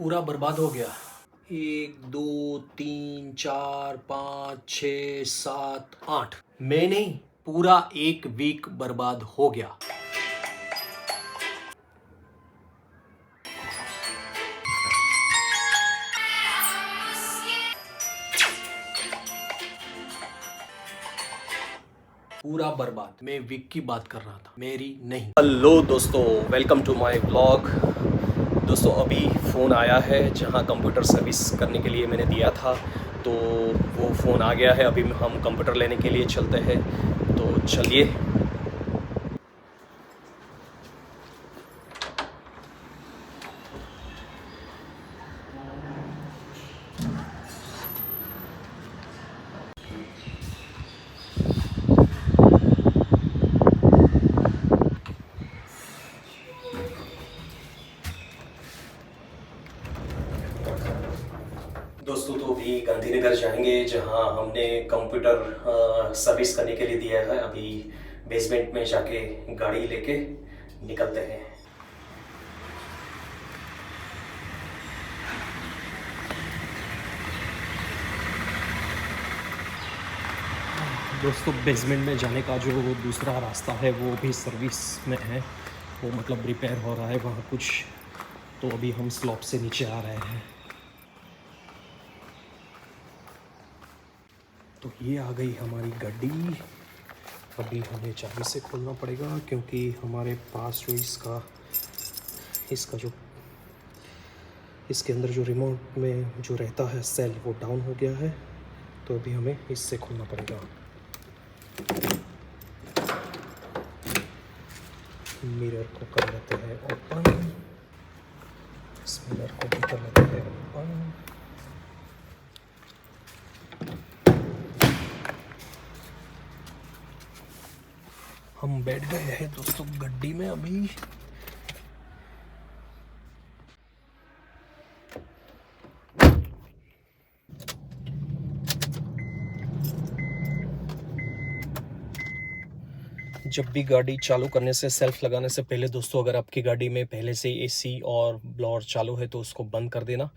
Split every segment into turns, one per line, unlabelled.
पूरा बर्बाद हो गया। 1 2 3 4 5 6 7 8 मैं नहीं, पूरा एक वीक बर्बाद हो गया। पूरा बर्बाद। मैं वीक की बात कर रहा था, मेरी नहीं। हेलो दोस्तों, वेलकम टू माय व्लॉग। दोस्तों अभी फ़ोन आया है जहां कंप्यूटर सर्विस करने के लिए मैंने दिया था, तो वो फ़ोन आ गया है। अभी हम कंप्यूटर लेने के लिए चलते हैं, तो चलिए। दोस्तों तो अभी गांधीनगर जाएंगे जहां हमने कंप्यूटर सर्विस करने के लिए दिया है। अभी बेसमेंट में जाके गाड़ी लेके निकलते हैं। दोस्तों बेसमेंट में जाने का जो दूसरा रास्ता है वो भी सर्विस में है, वो मतलब रिपेयर हो रहा है वहाँ कुछ, तो अभी हम स्लॉप से नीचे आ रहे हैं। तो ये आ गई हमारी गाड़ी। अभी हमें चाबी से खोलना पड़ेगा क्योंकि हमारे पास जो इसका जो इसके अंदर जो रिमोट में जो रहता है सेल वो डाउन हो गया है, तो अभी हमें इससे खोलना पड़ेगा। मिरर को कर लेते हैं ओपन, इस मिरर को भी कर लेते हैं ओपन। हम बैठ गए हैं दोस्तों गड्डी में अभी। जब भी गाड़ी चालू करने से, सेल्फ लगाने से पहले दोस्तों, अगर आपकी गाड़ी में पहले से एसी और ब्लोअर चालू है तो उसको बंद कर देना,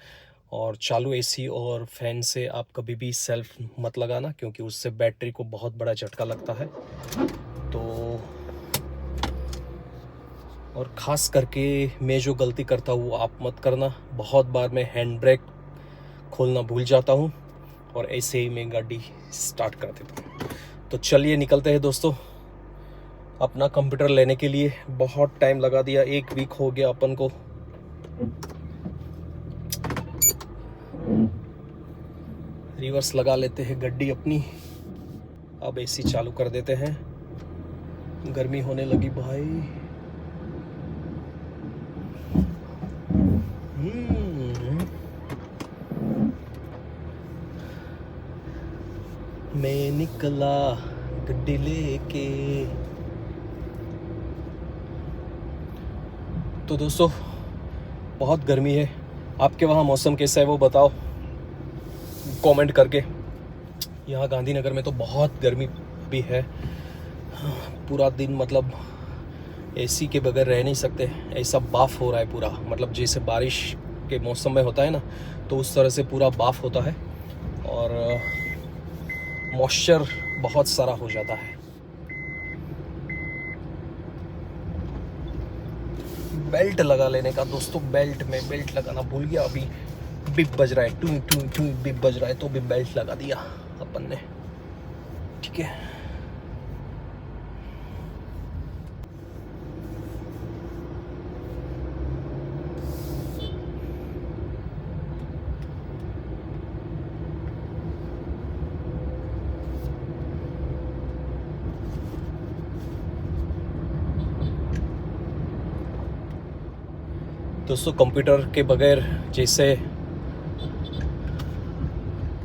और चालू एसी और फैन से आप कभी भी सेल्फ मत लगाना क्योंकि उससे बैटरी को बहुत बड़ा झटका लगता है। तो और ख़ास करके मैं जो गलती करता हूँ वो आप मत करना। बहुत बार मैं हैंड ब्रेक खोलना भूल जाता हूँ और ऐसे ही मैं गाड़ी स्टार्ट कर देता हूँ। तो चलिए निकलते हैं दोस्तों अपना कंप्यूटर लेने के लिए। बहुत टाइम लगा दिया, 1 वीक हो गया अपन को। रिवर्स लगा लेते हैं गड्डी अपनी। अब एसी चालू कर देते हैं, गर्मी होने लगी भाई। मैं निकला गड्डी लेके। तो दोस्तों बहुत गर्मी है, आपके वहाँ मौसम कैसा है वो बताओ कमेंट करके। यहाँ गांधीनगर में तो बहुत गर्मी भी है, पूरा दिन मतलब एसी के बगैर रह नहीं सकते। ऐसा बाफ हो रहा है पूरा, मतलब जैसे बारिश के मौसम में होता है ना, तो उस तरह से पूरा बाफ होता है और मॉइस्चर बहुत सारा हो जाता है। बेल्ट लगा लेने का दोस्तों, बेल्ट लगाना भूल गया। अभी बिप बज रहा है, टू टू टू बिप बज रहा है, तो भी बेल्ट लगा दिया अपन ने, ठीक है। दोस्तों कंप्यूटर के बगैर जैसे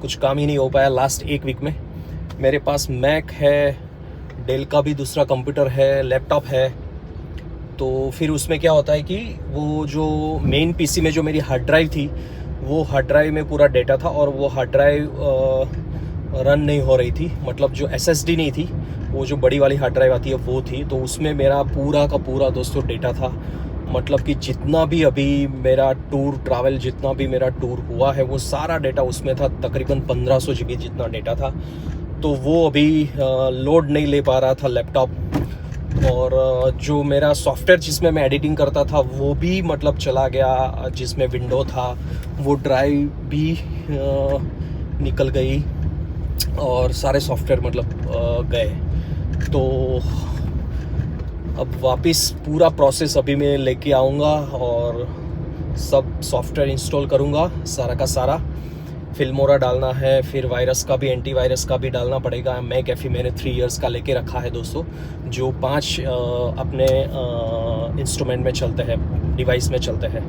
कुछ काम ही नहीं हो पाया लास्ट 1 वीक में। मेरे पास मैक है, डेल का भी दूसरा कंप्यूटर है, लैपटॉप है। तो फिर उसमें क्या होता है कि वो जो मेन पीसी में जो मेरी हार्ड ड्राइव थी, वो हार्ड ड्राइव में पूरा डेटा था और वो हार्ड ड्राइव रन नहीं हो रही थी। मतलब जो एसएसडी नहीं थी, वो जो बड़ी वाली हार्ड ड्राइव आती है वो थी, तो उसमें मेरा पूरा का पूरा दोस्तों डेटा था। मतलब कि जितना भी अभी मेरा ट्रैवल जितना भी मेरा टूर हुआ है वो सारा डेटा उसमें था। तकरीबन 1500 GB जितना डेटा था, तो वो अभी लोड नहीं ले पा रहा था लैपटॉप। और जो मेरा सॉफ्टवेयर जिसमें मैं एडिटिंग करता था वो भी मतलब चला गया, जिसमें विंडो था वो ड्राइव भी निकल गई और सारे सॉफ्टवेयर मतलब गए। तो अब वापस पूरा प्रोसेस अभी मैं लेके आऊँगा और सब सॉफ्टवेयर इंस्टॉल करूँगा सारा का सारा। फिल्मोरा डालना है, फिर वायरस का भी, एंटीवायरस का भी डालना पड़ेगा। मैकएफी मैंने 3 इयर्स का लेके रखा है दोस्तों, जो 5 अपने इंस्ट्रूमेंट में चलते हैं, डिवाइस में चलते हैं।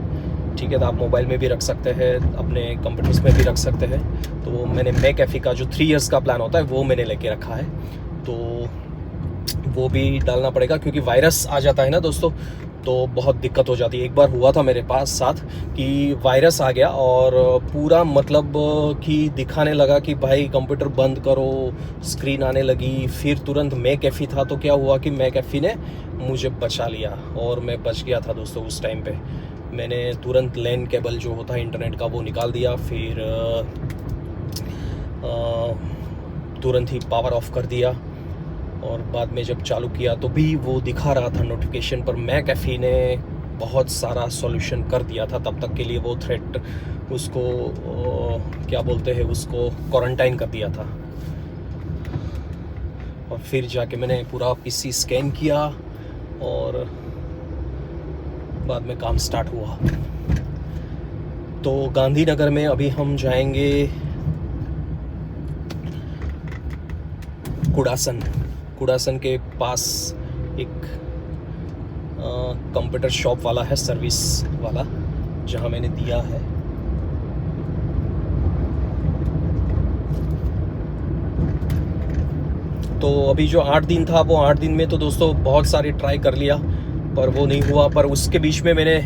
ठीक है, तो आप मोबाइल में भी रख सकते हैं, अपने कंप्यूटर्स में भी रख सकते हैं। तो मैंने मैकएफी का जो 3 इयर्स का प्लान होता है वो मैंने लेके रखा है, तो वो भी डालना पड़ेगा। क्योंकि वायरस आ जाता है ना दोस्तों, तो बहुत दिक्कत हो जाती है। एक बार हुआ था मेरे पास साथ कि वायरस आ गया और पूरा मतलब कि दिखाने लगा कि भाई कंप्यूटर बंद करो, स्क्रीन आने लगी। फिर तुरंत मैकएफी था, तो क्या हुआ कि मैकएफी ने मुझे बचा लिया और मैं बच गया था दोस्तों। उस टाइम पे मैंने तुरंत लैन केबल जो होता है इंटरनेट का वो निकाल दिया, फिर तुरंत ही पावर ऑफ कर दिया। और बाद में जब चालू किया तो भी वो दिखा रहा था नोटिफिकेशन पर। मैकएफी ने बहुत सारा सॉल्यूशन कर दिया था तब तक के लिए। वो थ्रेट उसको क्या बोलते हैं, उसको क्वारंटाइन कर दिया था। और फिर जाके मैंने पूरा पीसी स्कैन किया और बाद में काम स्टार्ट हुआ। तो गांधीनगर में अभी हम जाएंगे कुड़ासन के पास एक कंप्यूटर शॉप वाला है, सर्विस वाला, जहां मैंने दिया है। तो अभी जो 8 दिन था, वो 8 दिन में तो दोस्तों बहुत सारी ट्राई कर लिया पर वो नहीं हुआ। पर उसके बीच में मैंने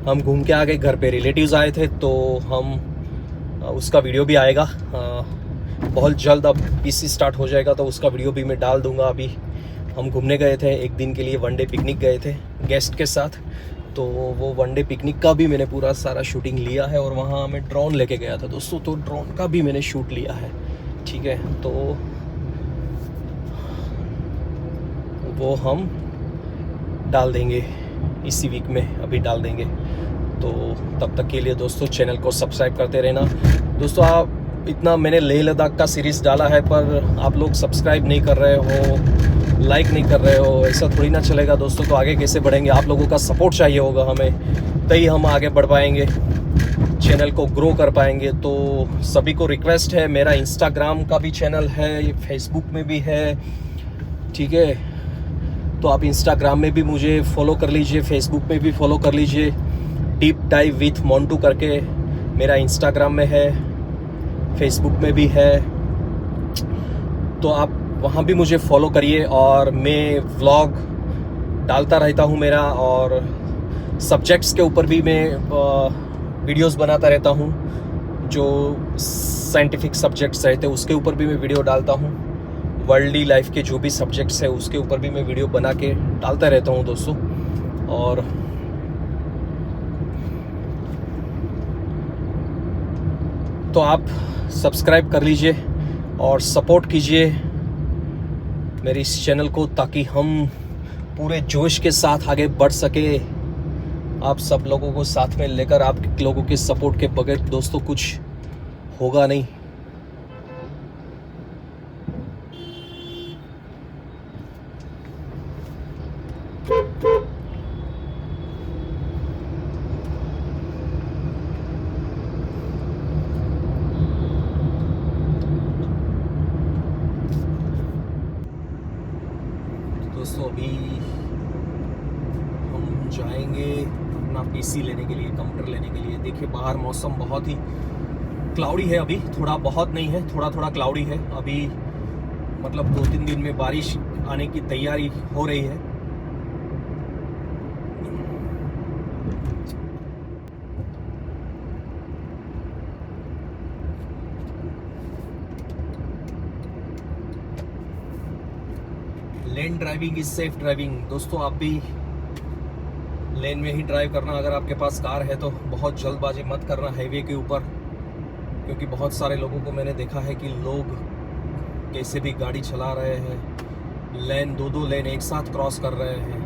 हम घूम के आ गए, घर पे रिलेटिव्स आए थे, तो हम उसका वीडियो भी आएगा बहुत जल्द। अब पीसी स्टार्ट हो जाएगा तो उसका वीडियो भी मैं डाल दूंगा। अभी हम घूमने गए थे एक दिन के लिए, वनडे पिकनिक गए थे गेस्ट के साथ। तो वो वनडे पिकनिक का भी मैंने पूरा सारा शूटिंग लिया है और वहाँ मैं ड्रोन लेके गया था दोस्तों, तो ड्रोन का भी मैंने शूट लिया है। ठीक है, तो वो हम डाल देंगे इसी वीक में, अभी डाल देंगे। तो तब तक के लिए दोस्तों चैनल को सब्सक्राइब करते रहना। दोस्तों आप इतना मैंने लेह लद्दाख का सीरीज़ डाला है पर आप लोग सब्सक्राइब नहीं कर रहे हो, लाइक नहीं कर रहे हो, ऐसा थोड़ी ना चलेगा दोस्तों। तो आगे कैसे बढ़ेंगे? आप लोगों का सपोर्ट चाहिए होगा हमें, तभी हम आगे बढ़ पाएंगे, चैनल को ग्रो कर पाएंगे। तो सभी को रिक्वेस्ट है, मेरा इंस्टाग्राम का भी चैनल है, फेसबुक में भी है। ठीक है, तो आप इंस्टाग्राम में भी मुझे फॉलो कर लीजिए, फेसबुक में भी फॉलो कर लीजिए। डीप डाइव विथ मोंटू करके मेरा इंस्टाग्राम में है, फेसबुक में भी है, तो आप वहाँ भी मुझे फॉलो करिए। और मैं व्लॉग डालता रहता हूँ मेरा, और सब्जेक्ट्स के ऊपर भी मैं वीडियोस बनाता रहता हूँ। जो साइंटिफिक सब्जेक्ट्स रहते हैं उसके ऊपर भी मैं वीडियो डालता हूँ। वर्ल्डली लाइफ के जो भी सब्जेक्ट्स है उसके ऊपर भी मैं वीडियो बना के डालता रहता हूँ दोस्तों। और तो आप सब्सक्राइब कर लीजिए और सपोर्ट कीजिए मेरे इस चैनल को, ताकि हम पूरे जोश के साथ आगे बढ़ सके। आप सब लोगों को साथ में लेकर, आप लोगों के सपोर्ट के बगैर दोस्तों कुछ होगा नहीं। दोस्तों अभी हम जाएंगे अपना पीसी लेने के लिए, कंप्यूटर लेने के लिए। देखिए बाहर मौसम बहुत ही क्लाउडी है, अभी थोड़ा बहुत नहीं है, थोड़ा थोड़ा क्लाउडी है। अभी मतलब 2-3 दिन में बारिश आने की तैयारी हो रही है। लेन ड्राइविंग इज सेफ ड्राइविंग। दोस्तों आप भी लेन में ही ड्राइव करना। अगर आपके पास कार है तो बहुत जल्दबाजी मत करना हाईवे के ऊपर, क्योंकि बहुत सारे लोगों को मैंने देखा है कि लोग कैसे भी गाड़ी चला रहे हैं, लेन दो लेन एक साथ क्रॉस कर रहे हैं।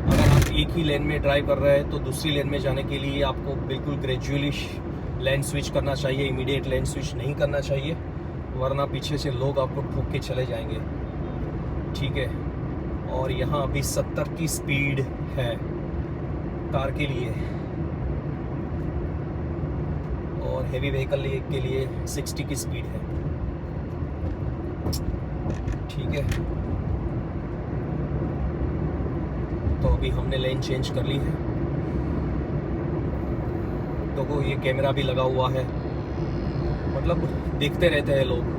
अगर आप एक ही लेन में ड्राइव कर रहे हैं तो दूसरी लेन में जाने के लिए आपको बिल्कुल ग्रेजुअली लेन स्विच करना चाहिए, इमीडिएट लेन स्विच नहीं करना चाहिए, वरना पीछे से लोग आपको ठोक के चले जाएंगे। ठीक है, और यहाँ अभी 70 की स्पीड है कार के लिए, और हेवी व्हीकल के लिए 60 की स्पीड है। ठीक है, तो अभी हमने लेन चेंज कर ली है। तो ये कैमरा भी लगा हुआ है, मतलब देखते रहते हैं लोग,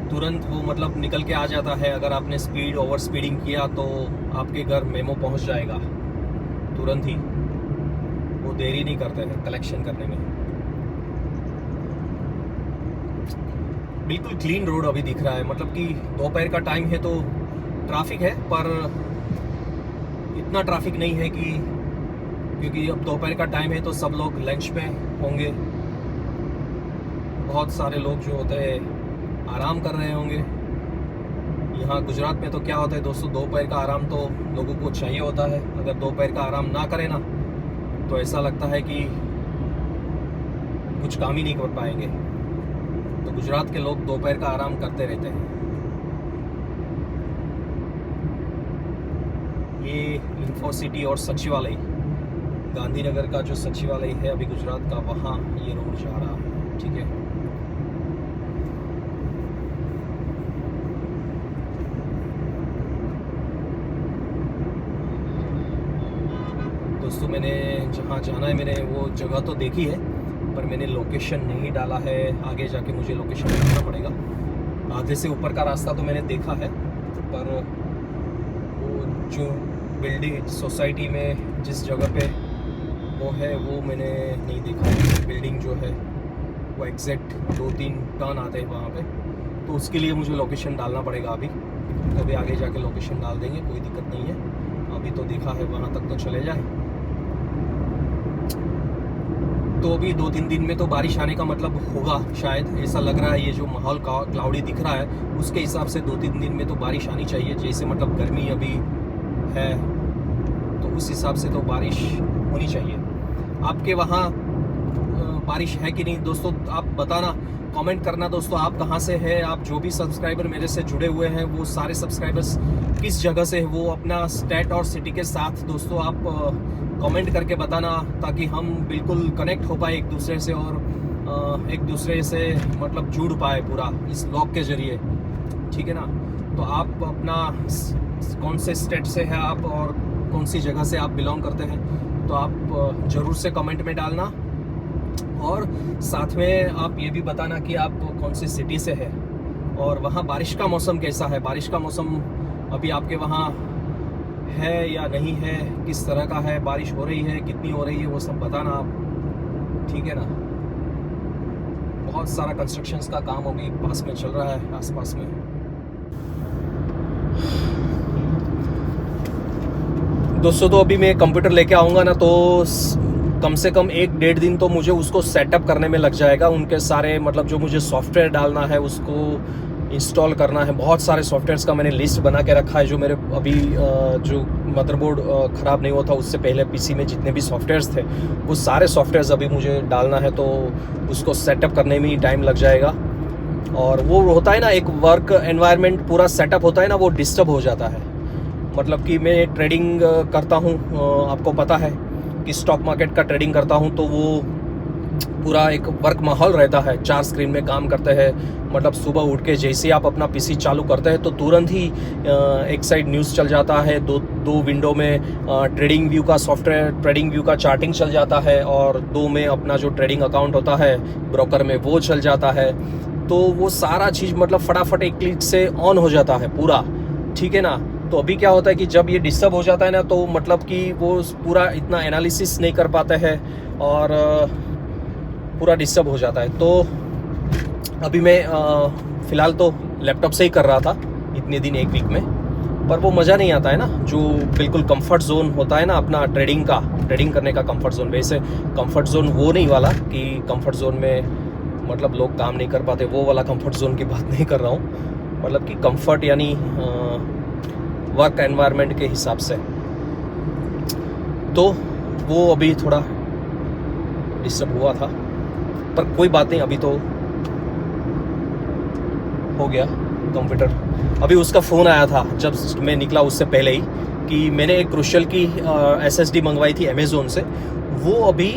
तुरंत वो मतलब निकल के आ जाता है। अगर आपने ओवर स्पीडिंग किया तो आपके घर मेमो पहुंच जाएगा तुरंत ही, वो देरी नहीं करते हैं कलेक्शन करने में। बिल्कुल क्लीन रोड अभी दिख रहा है, मतलब कि दोपहर का टाइम है तो ट्रैफिक है, पर इतना ट्रैफिक नहीं है कि, क्योंकि अब दोपहर का टाइम है तो सब लोग लंच पे होंगे, बहुत सारे लोग जो होते हैं आराम कर रहे होंगे। यहाँ गुजरात में तो क्या होता है दोस्तों, दोपहर का आराम तो लोगों को चाहिए होता है। अगर दोपहर का आराम ना करें ना तो ऐसा लगता है कि कुछ काम ही नहीं कर पाएंगे। तो गुजरात के लोग दोपहर का आराम करते रहते हैं। ये इंफोसिटी और सचिवालय, गांधीनगर का जो सचिवालय है अभी गुजरात का, वहाँ ये रोड जा रहा है। ठीक है, दोस्तों मैंने जहाँ जाना है मैंने वो जगह तो देखी है, पर मैंने लोकेशन नहीं डाला है। आगे जाके मुझे लोकेशन डालना पड़ेगा। आधे से ऊपर का रास्ता तो मैंने देखा है, पर वो जो बिल्डिंग सोसाइटी में जिस जगह पे वो है वो मैंने नहीं देखा। बिल्डिंग जो है वो एग्जैक्ट 2-3 टर्न आते हैं वहाँ पे, तो उसके लिए मुझे लोकेशन डालना पड़ेगा अभी। तो अभी आगे जाके लोकेशन डाल देंगे, कोई दिक्कत नहीं है। अभी तो देखा है वहाँ तक तो चले जाए। तो अभी 2-3 दिन में तो बारिश आने का मतलब होगा शायद, ऐसा लग रहा है। ये जो माहौल क्लाउडी दिख रहा है उसके हिसाब से 2-3 दिन में तो बारिश आनी चाहिए। जैसे मतलब गर्मी अभी है तो उस हिसाब से तो बारिश होनी चाहिए। आपके वहाँ बारिश है कि नहीं दोस्तों, आप बताना, कमेंट करना दोस्तों। आप कहाँ से हैं, आप जो भी सब्सक्राइबर मेरे से जुड़े हुए हैं वो सारे सब्सक्राइबर्स किस जगह से है, वो अपना स्टेट और सिटी के साथ दोस्तों आप कमेंट करके बताना, ताकि हम बिल्कुल कनेक्ट हो पाए एक दूसरे से, और एक दूसरे से मतलब जुड़ पाए पूरा इस ब्लॉग के ज़रिए। ठीक है ना, तो आप अपना कौन से स्टेट से है आप और कौन सी जगह से आप बिलोंग करते हैं तो आप ज़रूर से कमेंट में डालना। और साथ में आप ये भी बताना कि आप कौन सी सिटी से है और वहाँ बारिश का मौसम कैसा है। बारिश का मौसम अभी आपके वहाँ है या नहीं है, किस तरह का है, बारिश हो रही है, कितनी हो रही है, वो सब बताना आप। ठीक है ना, बहुत सारा कंस्ट्रक्शंस का काम अभी पास में चल रहा है, आसपास में। दोस्तों तो अभी मैं कंप्यूटर लेके आऊँगा ना, तो कम से कम 1-1.5 दिन तो मुझे उसको सेटअप करने में लग जाएगा। उनके सारे मतलब जो मुझे सॉफ्टवेयर डालना है उसको इंस्टॉल करना है। बहुत सारे सॉफ्टवेयर्स का मैंने लिस्ट बना के रखा है, जो मेरे अभी जो मदरबोर्ड ख़राब नहीं हुआ था उससे पहले पीसी में जितने भी सॉफ्टवेयर्स थे वो सारे सॉफ्टवेयर्स अभी मुझे डालना है, तो उसको सेटअप करने में ही टाइम लग जाएगा। और वो होता है ना, एक वर्क एनवायरनमेंट पूरा सेटअप होता है ना, वो डिस्टर्ब हो जाता है। मतलब कि मैं ट्रेडिंग करता हूँ, आपको पता है कि स्टॉक मार्केट का ट्रेडिंग करता हूँ, तो वो पूरा एक वर्क माहौल रहता है। 4 स्क्रीन में काम करते हैं, मतलब सुबह उठ के जैसे ही आप अपना पीसी चालू करते हैं तो तुरंत ही एक साइड न्यूज़ चल जाता है, दो विंडो में ट्रेडिंग व्यू का सॉफ्टवेयर, ट्रेडिंग व्यू का चार्टिंग चल जाता है, और 2 में अपना जो ट्रेडिंग अकाउंट होता है ब्रोकर में वो चल जाता है। तो वो सारा चीज़ मतलब फटाफट एक क्लिक से ऑन हो जाता है पूरा। ठीक है ना, तो अभी क्या होता है कि जब ये डिस्टर्ब हो जाता है ना, तो मतलब कि वो पूरा इतना एनालिसिस नहीं कर पाते हैं और पूरा डिस्टर्ब हो जाता है। तो अभी मैं फ़िलहाल तो लैपटॉप से ही कर रहा था इतने दिन, 1 वीक में। पर वो मज़ा नहीं आता है ना, जो बिल्कुल कंफर्ट जोन होता है ना अपना ट्रेडिंग करने का कंफर्ट जोन। वैसे कंफर्ट जोन वो नहीं वाला कि कंफर्ट जोन में मतलब लोग काम नहीं कर पाते, वो वाला कंफर्ट जोन की बात नहीं कर रहा हूँ। मतलब कि कंफर्ट यानी वर्क एनवायरनमेंट के हिसाब से। तो वो अभी थोड़ा डिस्टर्ब हुआ था, पर कोई बात नहीं, अभी तो हो गया कंप्यूटर। अभी उसका फ़ोन आया था जब मैं निकला उससे पहले ही कि मैंने एक क्रूशल की SSD मंगवाई थी अमेज़ोन से। वो अभी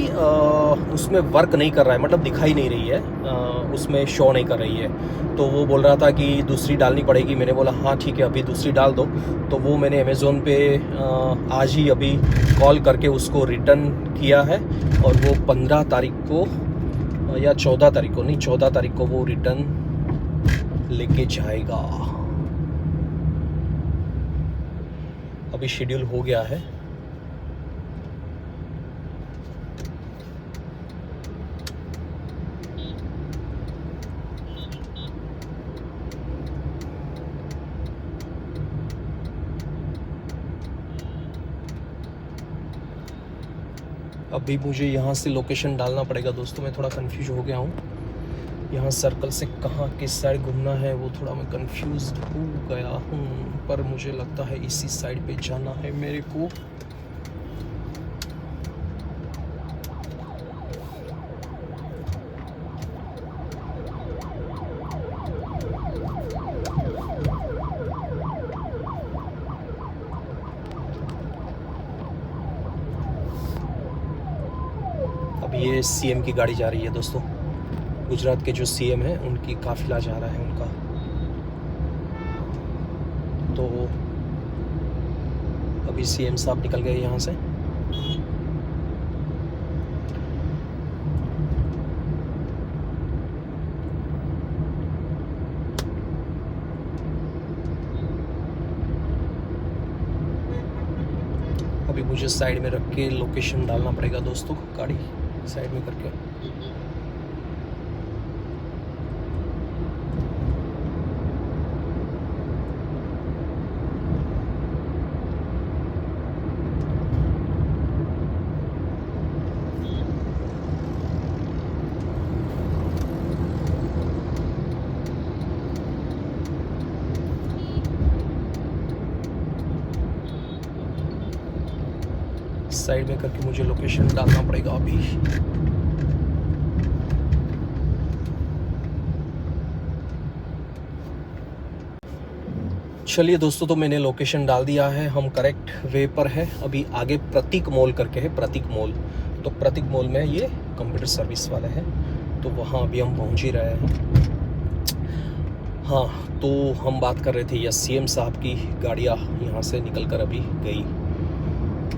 उसमें वर्क नहीं कर रहा है, मतलब दिखाई नहीं रही है, उसमें शो नहीं कर रही है। तो वो बोल रहा था कि दूसरी डालनी पड़ेगी। मैंने बोला हाँ ठीक है, अभी दूसरी डाल दो। तो वो मैंने अमेज़ोन पे आज ही अभी कॉल करके उसको रिटर्न किया है, और वो 15 तारीख को या 14 तारीख को, नहीं 14 तारीख को वो रिटर्न लेके जाएगा। अभी शेड्यूल हो गया है। अभी मुझे यहाँ से लोकेशन डालना पड़ेगा दोस्तों। मैं थोड़ा कंफ्यूज हो गया हूँ, यहाँ सर्कल से कहाँ किस साइड घूमना है वो थोड़ा मैं कंफ्यूज हो गया हूँ। पर मुझे लगता है इसी साइड पे जाना है मेरे को। अब ये CM की गाड़ी जा रही है दोस्तों। गुजरात के जो CM हैं उनकी काफिला जा रहा है उनका। तो अभी CM साहब निकल गए यहाँ से। अभी मुझे साइड में रख के लोकेशन डालना पड़ेगा दोस्तों, गाड़ी साइड में करके। साइड में करके मुझे लोकेशन डालना पड़ेगा अभी। चलिए दोस्तों, तो मैंने लोकेशन डाल दिया है, हम करेक्ट वे पर है। अभी आगे प्रतीक मॉल करके है, प्रतीक मॉल। तो प्रतीक मॉल में ये कंप्यूटर सर्विस वाले हैं, तो वहाँ अभी हम पहुँच ही रहे हैं। हाँ, तो हम बात कर रहे थे या CM साहब की गाड़ियाँ यहाँ से निकल कर अभी गई।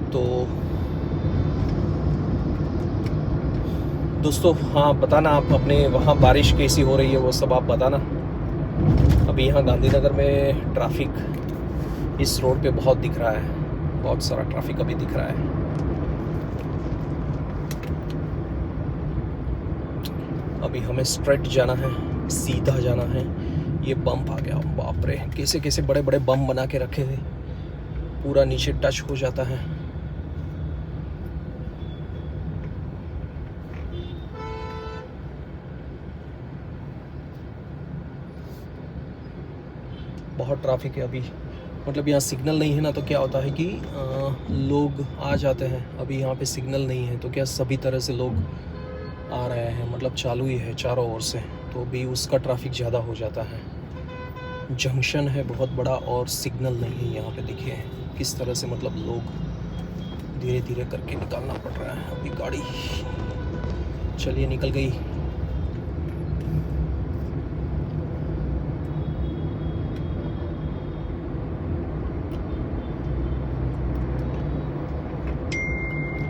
तो दोस्तों हाँ, बताना आप अपने वहाँ बारिश कैसी हो रही है, वो सब आप बताना। अभी यहाँ गांधीनगर में ट्रैफिक इस रोड पे बहुत दिख रहा है, बहुत सारा ट्रैफिक अभी दिख रहा है। अभी हमें स्ट्रेट जाना है, सीधा जाना है। ये बम्प आ गया, बाप रे, कैसे कैसे बड़े बड़े बम बना के रखे थे, पूरा नीचे टच हो जाता है। बहुत ट्रैफिक है अभी, मतलब यहाँ सिग्नल नहीं है ना, तो क्या होता है कि लोग आ जाते हैं। अभी यहाँ पे सिग्नल नहीं है तो क्या सभी तरह से लोग आ रहे हैं, मतलब चालू ही है चारों ओर से, तो भी उसका ट्रैफिक ज़्यादा हो जाता है। जंक्शन है बहुत बड़ा और सिग्नल नहीं है यहाँ पे। देखिए किस तरह से मतलब लोग धीरे धीरे करके निकालना पड़ रहा है। अभी गाड़ी चलिए निकल गई।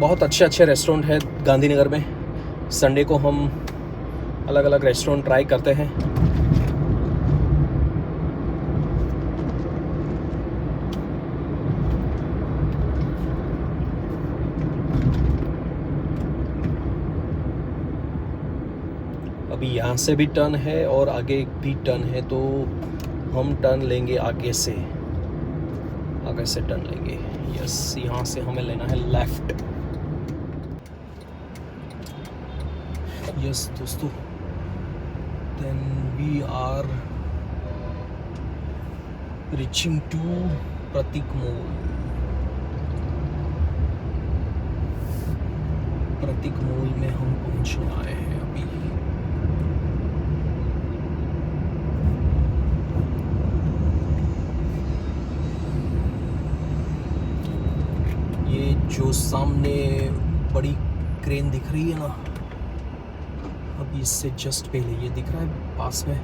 बहुत अच्छे अच्छे रेस्टोरेंट है गांधीनगर में। संडे को हम अलग अलग रेस्टोरेंट ट्राई करते हैं। अभी यहाँ से भी टर्न है और आगे भी टर्न है, तो हम टर्न लेंगे आगे से। आगे से टर्न लेंगे। यस, यहाँ से हमें लेना है लेफ्ट। यस दोस्तों, then we are reaching to Prateek mall. Prateek mall में हम पहुंचने आए हैं अभी। ये जो सामने बड़ी क्रेन दिख रही है ना, अभी इससे जस्ट पहले ये दिख रहा है पास में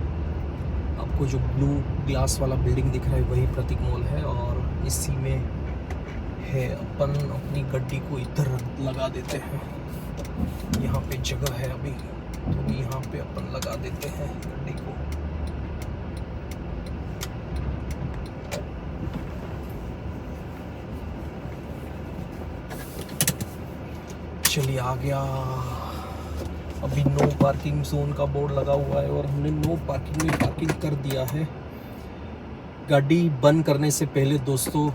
आपको जो ब्लू ग्लास वाला बिल्डिंग दिख रहा है, वही प्रतीक मॉल है। और इसी में है, अपन अपनी गड्डी को इधर लगा देते हैं। यहाँ पे जगह है अभी, तो यहाँ पे अपन लगा देते हैं गड्डी को। चलिए आ गया। अभी नो पार्किंग जोन का बोर्ड लगा हुआ है और हमने नो पार्किंग में पार्किंग कर दिया है। गाड़ी बंद करने से पहले दोस्तों,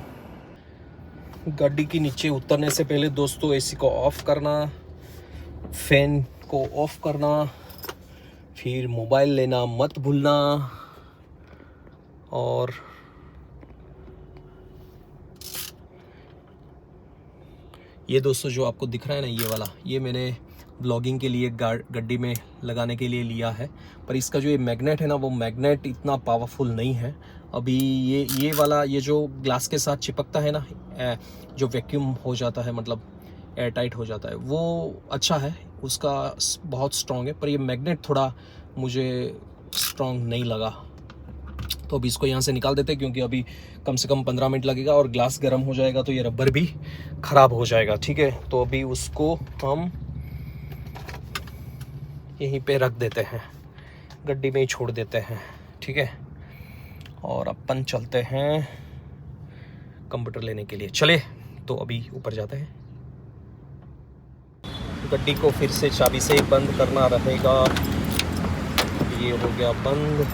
गाड़ी के नीचे उतरने से पहले दोस्तों, एसी को ऑफ करना, फैन को ऑफ करना, फिर मोबाइल लेना मत भूलना। और ये दोस्तों जो आपको दिख रहा है ना, ये वाला, ये मैंने ब्लॉगिंग के लिए गड्डी में लगाने के लिए लिया है। पर इसका जो ये मैग्नेट है ना, वो मैग्नेट इतना पावरफुल नहीं है। अभी ये वाला, ये जो ग्लास के साथ चिपकता है ना, जो वैक्यूम हो जाता है, मतलब एयर टाइट हो जाता है, वो अच्छा है, उसका बहुत स्ट्रॉन्ग है। पर ये मैग्नेट थोड़ा मुझे स्ट्रॉन्ग नहीं लगा। तो अभी इसको यहाँ से निकाल देते हैं, क्योंकि अभी कम से कम 15 मिनट लगेगा और ग्लास गर्म हो जाएगा तो ये रबर भी ख़राब हो जाएगा। ठीक है, तो अभी उसको हम यहीं पे रख देते हैं, गड्डी में ही छोड़ देते हैं। ठीक है, और अपन चलते हैं कंप्यूटर लेने के लिए। चले, तो अभी ऊपर जाते हैं। गड्डी को फिर से चाबी से ही बंद करना रहेगा। ये हो गया बंद।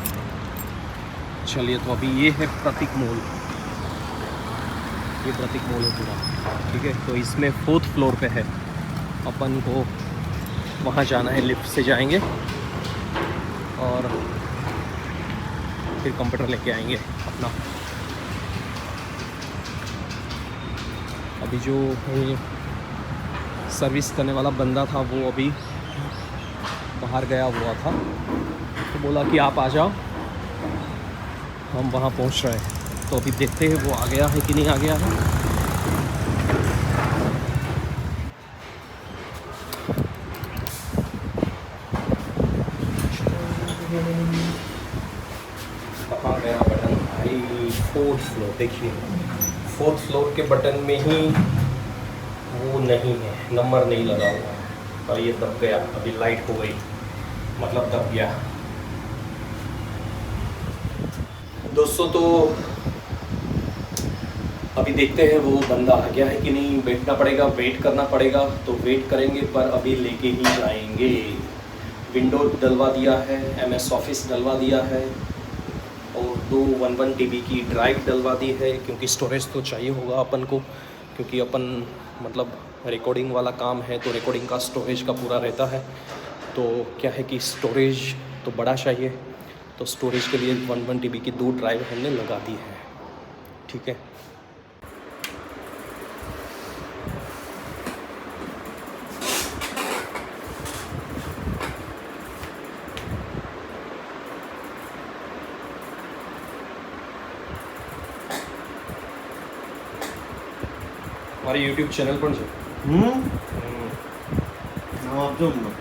चलिए, तो अभी ये है प्रतीक मॉल, ये प्रतीक मॉल है पूरा। ठीक है, तो इसमें 4th फ्लोर पे है। अपन को वहाँ जाना है, लिफ्ट से जाएंगे और फिर कंप्यूटर लेके आएंगे अपना। अभी जो सर्विस करने वाला बंदा था, वो अभी बाहर गया हुआ था, तो बोला कि आप आ जाओ, हम वहाँ पहुँच रहे हैं। तो अभी देखते हैं वो आ गया है कि नहीं आ गया है। कहाँ गया बटन भाई? 4th फ्लोर, देखिए 4th फ्लोर के बटन में ही वो नहीं है, नंबर नहीं लगा हुआ है और ये दब गया। अभी लाइट हो गई, मतलब दब गया। दोस्तों, तो अभी देखते हैं वो बंदा आ गया है कि नहीं। बैठना पड़ेगा, वेट करना पड़ेगा, तो वेट करेंगे, पर अभी लेके ही जाएंगे। विंडो डलवा दिया है, MS ऑफिस डलवा दिया है और 2 1 TB की ड्राइव डलवा दी है, क्योंकि स्टोरेज तो चाहिए होगा अपन को, क्योंकि अपन मतलब रिकॉर्डिंग वाला काम है, तो रिकॉर्डिंग का स्टोरेज का पूरा रहता है। तो क्या है कि स्टोरेज तो बड़ा चाहिए, तो स्टोरेज के लिए 1 TB की 2 ड्राइव हमने लगा दी है। ठीक है, हमारे YouTube ચેનલ પણ છે।
નામ આપજો મને।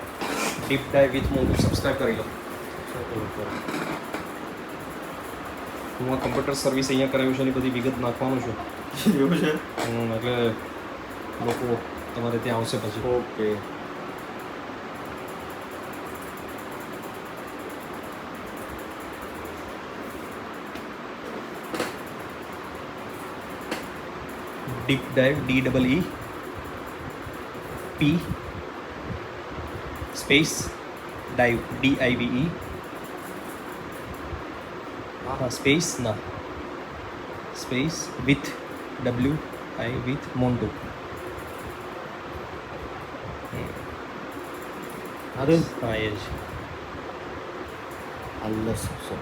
Deep dive with Montu subscribe કરી લો। હું આ કમ્પ્યુટર સર્વિસ અહીંયા કરાવ્યું છે એની બધી વિગત નાખવાનો છું।
એવું છે?
એટલે લોકો તમારે ત્યાં આવશે પછી।
Okay.
Deep dive DEEP space dive DIVE हाँ स्पेस ना स्पेस विथ WI विथ मोन्टो।
अरे
हाँ ये
अल्लाह सब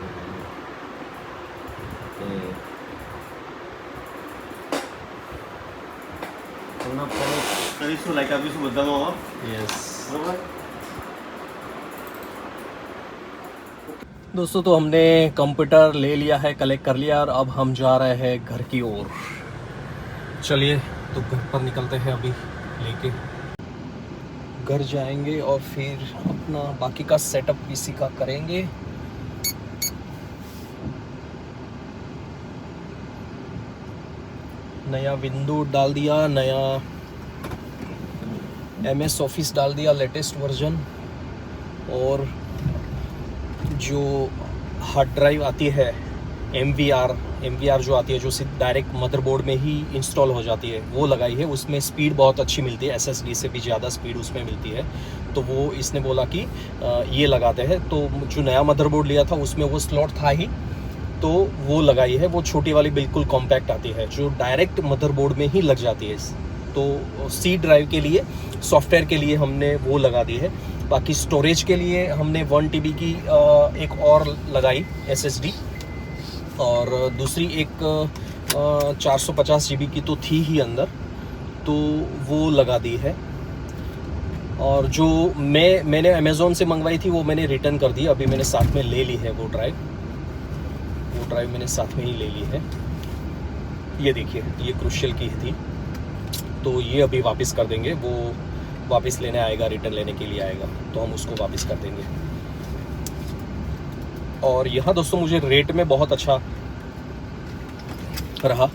કરીશું લાઈક આપીશું બધામાં
यस।
બરાબર।
दोस्तों तो हमने कंप्यूटर ले लिया है, कलेक्ट कर लिया, और अब हम जा रहे हैं घर की ओर। चलिए तो घर पर निकलते हैं अभी लेके। घर जाएंगे और फिर अपना बाकी का सेटअप पीसी का करेंगे। नया विंडो डाल दिया, नया MS ऑफिस डाल दिया, लेटेस्ट वर्जन। और जो हार्ड ड्राइव आती है MVR जो आती है, जो सिर्फ डायरेक्ट मदरबोर्ड में ही इंस्टॉल हो जाती है, वो लगाई है। उसमें स्पीड बहुत अच्छी मिलती है, SSD से भी ज़्यादा स्पीड उसमें मिलती है। तो वो इसने बोला कि ये लगाते हैं। तो जो नया मदरबोर्ड लिया था उसमें वो स्लॉट था ही, तो वो लगाई है। वो छोटी वाली बिल्कुल कॉम्पैक्ट आती है, जो डायरेक्ट मदरबोर्ड में ही लग जाती है। तो C ड्राइव के लिए, सॉफ्टवेयर के लिए हमने वो लगा दी है। बाकी स्टोरेज के लिए हमने 1 TB की एक और लगाई SSD, और दूसरी एक 450 GB की तो थी ही अंदर, तो वो लगा दी है। और जो मैंने अमेज़ोन से मंगवाई थी वो मैंने रिटर्न कर दी। अभी मैंने साथ में ले ली है वो ड्राइव मैंने साथ में ही ले ली है। ये देखिए, ये क्रूशियल की थी, तो ये अभी वापस कर देंगे। वो वापस लेने आएगा, रिटर्न लेने के लिए आएगा, तो हम उसको वापस कर देंगे। और यहाँ दोस्तों मुझे रेट में बहुत अच्छा रहा।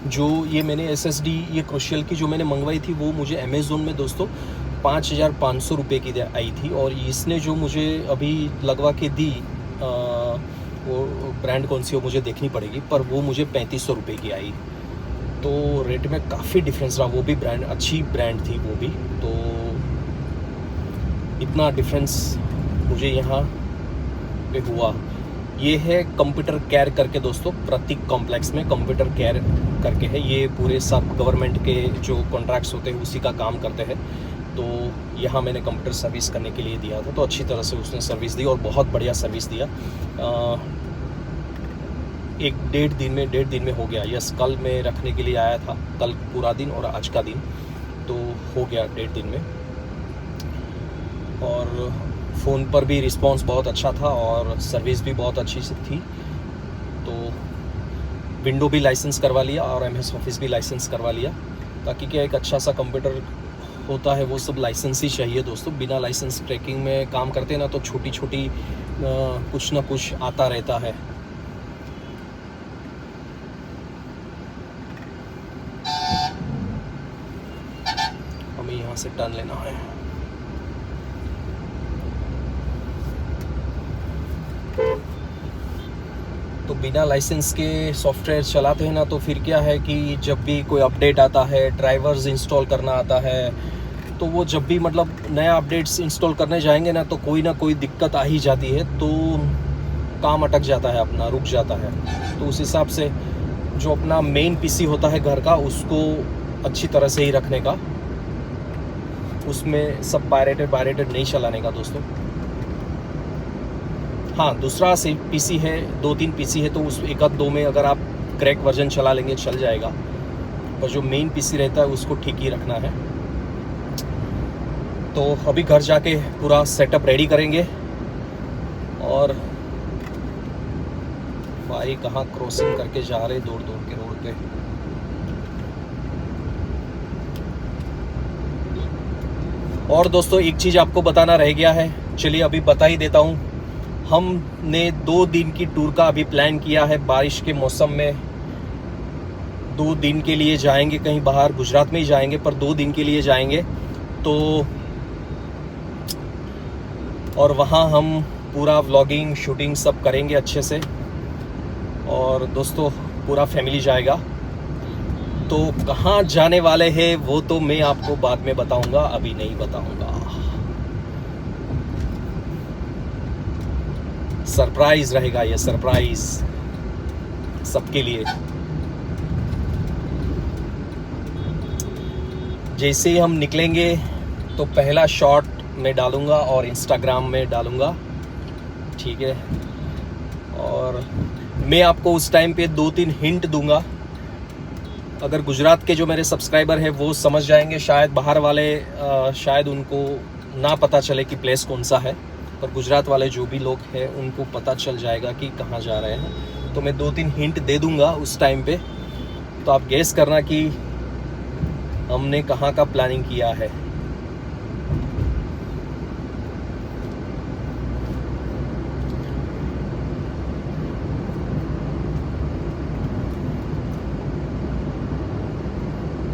जो ये मैंने SSD ये क्रूशियल की जो मैंने मंगवाई थी, वो मुझे अमेज़ोन में दोस्तों 5,500 रुपये की आई थी। और इसने जो मुझे अभी लगवा के दी, वो ब्रांड कौन सी हो मुझे देखनी पड़ेगी, पर वो मुझे 3500 रुपये की आई। तो रेट में काफ़ी डिफरेंस रहा। वो भी ब्रांड, अच्छी ब्रांड थी वो भी। तो इतना डिफरेंस मुझे यहाँ पे हुआ। ये है कंप्यूटर केयर करके दोस्तों, प्रतीक कॉम्प्लेक्स में कंप्यूटर केयर करके है। ये पूरे सब गवर्नमेंट के जो कॉन्ट्रैक्ट्स होते हैं उसी का काम करते हैं। तो यहाँ मैंने कंप्यूटर सर्विस करने के लिए दिया था, तो अच्छी तरह से उसने सर्विस दी, और बहुत बढ़िया सर्विस दिया। 1-1.5 दिन में हो गया। यस, कल मैं रखने के लिए आया था, कल पूरा दिन और आज का दिन, तो हो गया 1.5 दिन में। और फ़ोन पर भी रिस्पांस बहुत अच्छा था और सर्विस भी बहुत अच्छी सी थी। तो विंडो भी लाइसेंस करवा लिया और MS ऑफिस भी लाइसेंस करवा लिया, ताकि क्या एक अच्छा सा कंप्यूटर होता है वो सब लाइसेंस ही चाहिए दोस्तों। बिना लाइसेंस ट्रैकिंग में काम करते ना तो छोटी छोटी कुछ ना कुछ आता रहता है। हमें यहाँ से टर्न लेना है। तो बिना लाइसेंस के सॉफ्टवेयर चलाते हैं ना, तो फिर क्या है कि जब भी कोई अपडेट आता है, ड्राइवर्स इंस्टॉल करना आता है, तो वो जब भी मतलब नया अपडेट्स इंस्टॉल करने जाएंगे ना, तो कोई ना कोई दिक्कत आ ही जाती है। तो काम अटक जाता है, अपना रुक जाता है। तो उस हिसाब से जो अपना मेन PC होता है घर का, उसको अच्छी तरह से ही रखने का, उसमें सब पायरेटेड नहीं चलाने का दोस्तों। हाँ, दूसरा से PC है, 2-3 PC है, तो उस 1-2 में अगर आप क्रैक वर्जन चला लेंगे चल जाएगा, पर जो मेन PC रहता है उसको ठीक ही रखना है। तो अभी घर जाके पूरा सेटअप रेडी करेंगे। और भाई कहाँ क्रॉसिंग करके जा रहे दूर दूर के रोड पे। और दोस्तों एक चीज़ आपको बताना रह गया है, चलिए अभी बता ही देता हूँ। हमने 2 दिन की टूर का अभी प्लान किया है। बारिश के मौसम में 2 दिन के लिए जाएंगे कहीं बाहर, गुजरात में ही जाएंगे, पर 2 दिन के लिए जाएंगे। तो और वहाँ हम पूरा व्लॉगिंग शूटिंग सब करेंगे अच्छे से। और दोस्तों पूरा फैमिली जाएगा। तो कहाँ जाने वाले हैं वो तो मैं आपको बाद में बताऊंगा, अभी नहीं बताऊंगा। सरप्राइज रहेगा ये, सरप्राइज सबके लिए। जैसे ही हम निकलेंगे तो पहला शॉट मैं डालूँगा और इंस्टाग्राम में डालूँगा, ठीक है। और मैं आपको उस टाइम पे 2-3 हिंट दूंगा। अगर गुजरात के जो मेरे सब्सक्राइबर हैं वो समझ जाएंगे, शायद बाहर वाले शायद उनको ना पता चले कि प्लेस कौन सा है, पर गुजरात वाले जो भी लोग हैं उनको पता चल जाएगा कि कहाँ जा रहे हैं। तो मैं 2-3 हिंट दे दूंगा उस टाइम पे, तो आप गेस करना कि हमने कहाँ का प्लानिंग किया है।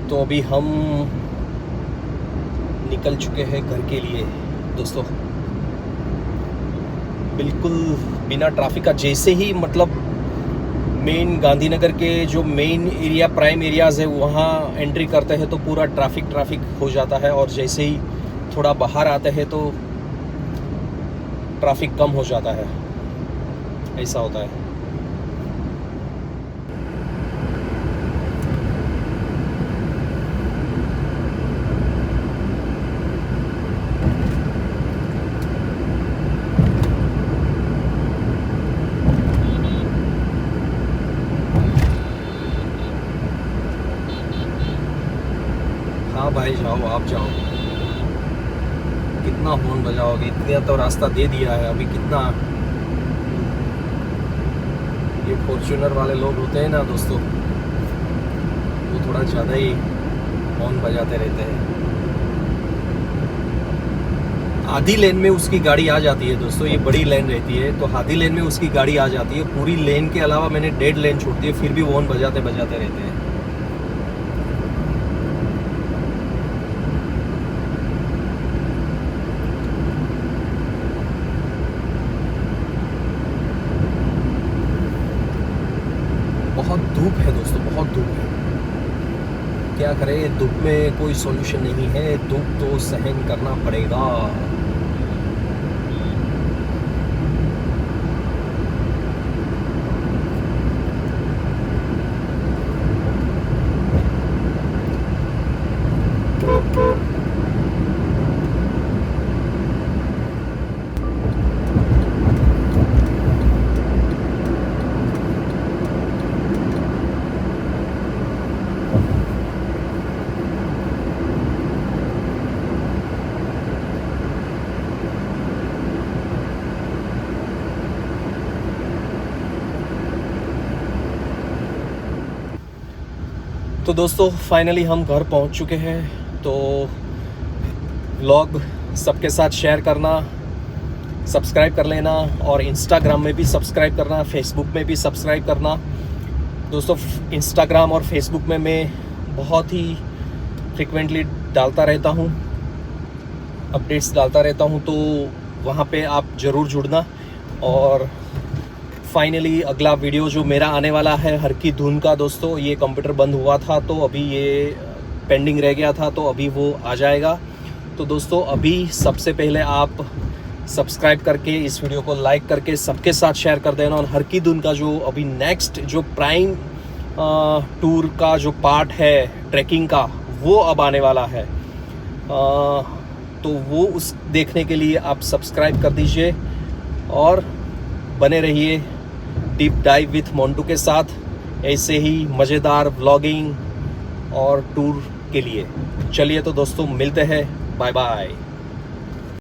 तो अभी हम निकल चुके हैं घर के लिए दोस्तों, बिल्कुल बिना ट्रैफिक का। जैसे ही मतलब मेन गांधीनगर के जो मेन एरिया प्राइम एरियाज़ है वहाँ एंट्री करते हैं तो पूरा ट्रैफिक हो जाता है, और जैसे ही थोड़ा बाहर आते हैं तो ट्रैफिक कम हो जाता है, ऐसा होता है। हाँ भाई जाओ, आप जाओ, कितना हॉर्न बजाओगे, इतना तो रास्ता दे दिया है। अभी कितना ये फॉर्च्यूनर वाले लोग होते हैं ना दोस्तों, वो थोड़ा ज़्यादा ही हॉर्न बजाते रहते हैं। आधी लेन में उसकी गाड़ी आ जाती है दोस्तों, ये बड़ी लेन रहती है तो आधी लेन में उसकी गाड़ी आ जाती है। पूरी लेन के अलावा मैंने 1.5 लेन छोड़ दी है, फिर भी हॉर्न बजाते रहते हैं। बहुत धूप है दोस्तों, बहुत धूप है। क्या करें, धूप में कोई सॉल्यूशन नहीं है, धूप तो सहन करना पड़ेगा। तो दोस्तों फाइनली हम घर पहुंच चुके हैं। तो व्लॉग सबके साथ शेयर करना, सब्सक्राइब कर लेना, और इंस्टाग्राम में भी सब्सक्राइब करना, फेसबुक में भी सब्सक्राइब करना। दोस्तों इंस्टाग्राम और फेसबुक में मैं बहुत ही फ्रिक्वेंटली डालता रहता हूँ, अपडेट्स डालता रहता हूँ, तो वहाँ पे आप ज़रूर जुड़ना। और फाइनली अगला वीडियो जो मेरा आने वाला है हर की धुन का दोस्तों, ये कंप्यूटर बंद हुआ था तो अभी ये पेंडिंग रह गया था, तो अभी वो आ जाएगा। तो दोस्तों अभी सबसे पहले आप सब्सक्राइब करके इस वीडियो को लाइक करके सबके साथ शेयर कर देना। और हर की धुन का जो अभी नेक्स्ट जो प्राइम टूर का जो पार्ट है ट्रैकिंग का, वो अब आने वाला है। तो वो उस देखने के लिए आप सब्सक्राइब कर दीजिए और बने रहिए डीप डाइव विथ मोंटू के साथ, ऐसे ही मज़ेदार व्लॉगिंग और टूर के लिए। चलिए तो दोस्तों मिलते हैं, बाय बाय।